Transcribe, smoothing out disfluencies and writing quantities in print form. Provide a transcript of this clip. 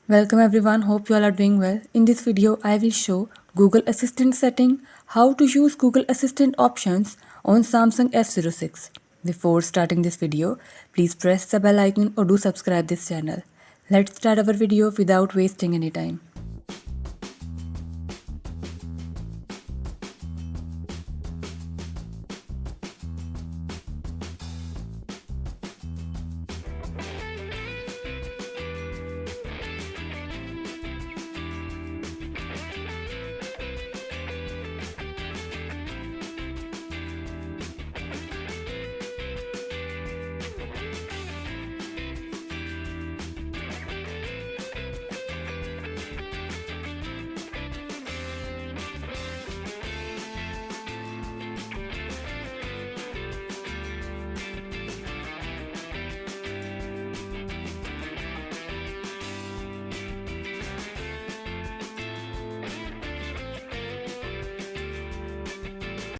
Welcome everyone, hope you all are doing well. In this video, I will show Google Assistant setting, how to use Google Assistant options on Samsung F06. Before starting this video, please press the bell icon or do subscribe this channel. Let's start our video without wasting any time.